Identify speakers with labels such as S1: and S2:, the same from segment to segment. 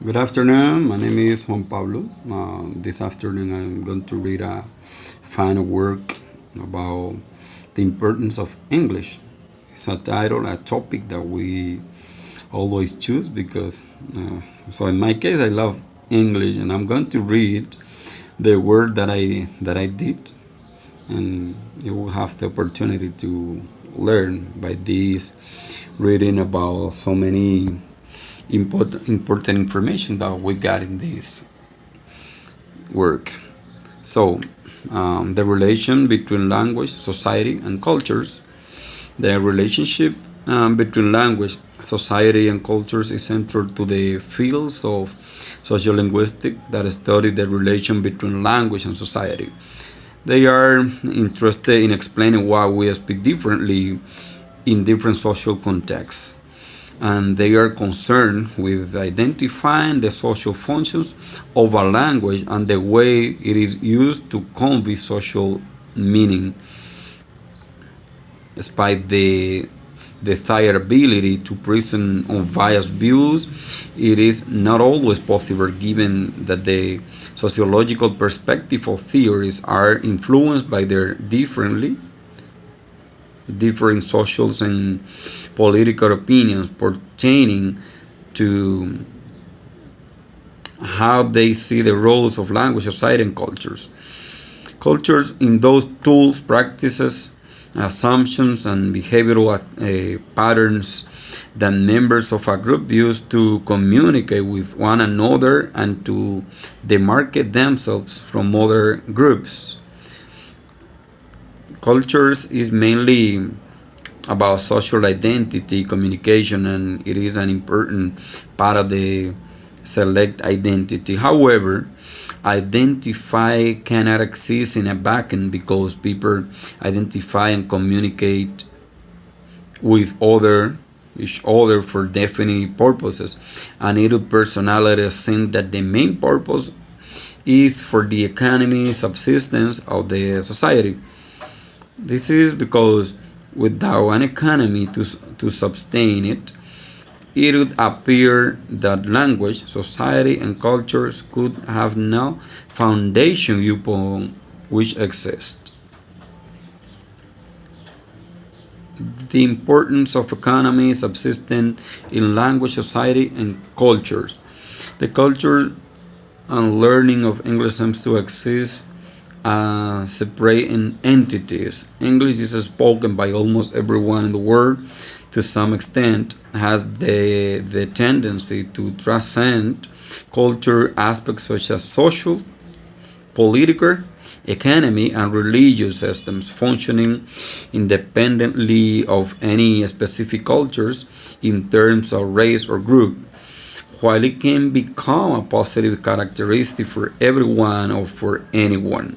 S1: Good afternoon. My name is Juan Pablo. This afternoon, I'm going to read a final work about the importance of English. It's a title, a topic that we always choose because, so in my case, I love English, and I'm going to read the word that I did, and you will have the opportunity to learn by this reading about so many important information that we got in this work. So, the relation between language, society, and cultures. The relationship between language, society, and cultures is central to the fields of sociolinguistics that study the relation between language and society. They are interested in explaining why we speak differently in different social contexts, and they are concerned with identifying the social functions of a language and the way it is used to convey social meaning. Despite the desired ability to present unbiased views, it is not always possible given that the sociological perspective of theories are influenced by their differing social and political opinions pertaining to how they see the roles of language, society, and cultures. Cultures in those tools, practices, assumptions, and behavioral patterns that members of a group use to communicate with one another and to demarcate themselves from other groups. Cultures is mainly about social identity, communication, and it is an important part of the select identity. However, identify cannot exist in a vacuum because people identify and communicate with each other for definite purposes. And it personality assumes that the main purpose is for the economy subsistence of the society. This is because without an economy to sustain it, it would appear that language, society, and cultures could have no foundation upon which exist. The importance of economy subsisting in language, society, and cultures. The culture and learning of English seems to exist separate entities. English is spoken by almost everyone in the world to some extent, has the tendency to transcend culture aspects such as social, political, economy, and religious systems functioning independently of any specific cultures in terms of race or group. While it can become a positive characteristic for everyone or for anyone,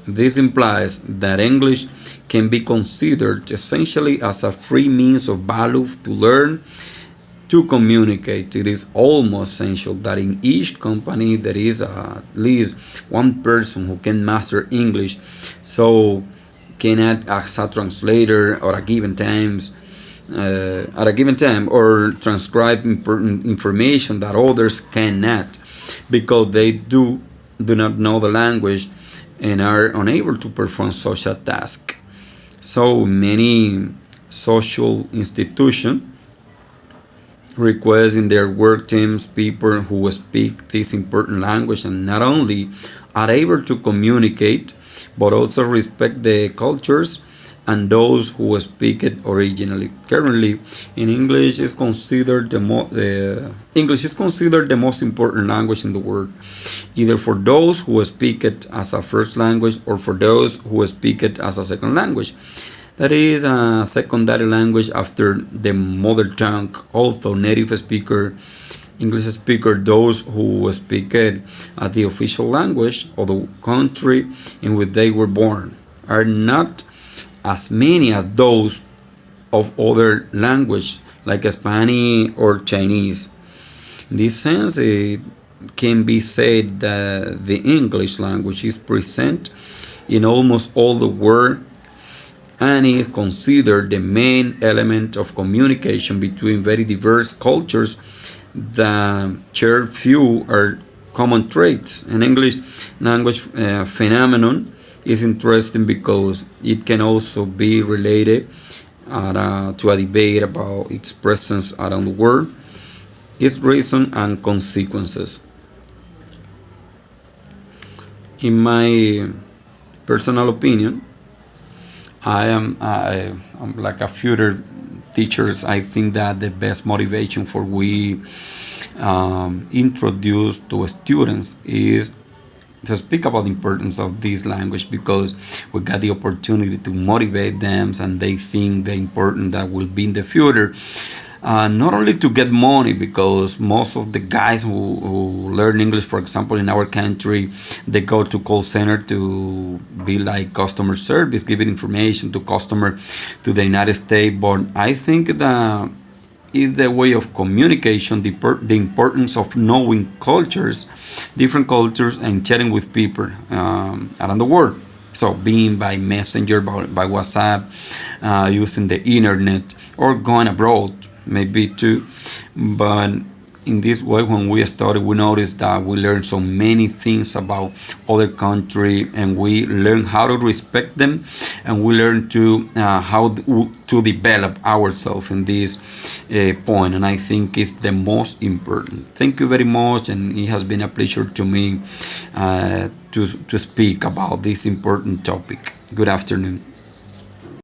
S1: this implies that English can be considered essentially as a free means of value to learn to communicate. It is almost essential that in each company there is at least one person who can master English, so can act as a translator or at a given time or transcribe important information that others cannot because they do not know the language and are unable to perform such a task. So many social institutions request in their work teams people who speak this important language and not only are able to communicate but also respect the cultures and those who speak it originally. Currently, in English is considered the most important language in the world, either for those who speak it as a first language or for those who speak it as a second language. That is a secondary language after the mother tongue. Although native speaker, English speaker, those who speak it as the official language of the country in which they were born, are not as many as those of other languages like Spanish or Chinese. In this sense, it can be said that the English language is present in almost all the world and is considered the main element of communication between very diverse cultures that share few or common traits. An English language phenomenon is interesting because it can also be related to a debate about its presence around the world, its reason and consequences. In my personal opinion, I'm like a future teachers. I think that the best motivation for we introduce to students is to speak about the importance of this language because we got the opportunity to motivate them and they think the important that will be in the future, not only to get money because most of the guys who learn English, for example, in our country, they go to call center to be like customer service, giving information to customer to the United States. But I think that is the way of communication, the importance of knowing cultures, different cultures, and chatting with people around the world. So, being by messenger, by WhatsApp, using the internet, or going abroad, maybe too. But in this way, when we started, we noticed that we learned so many things about other country, and we learn how to respect them, and we learn to how to develop ourselves in this point. And I think it's the most important. Thank you very much, and it has been a pleasure to me to speak about this important topic. Good afternoon.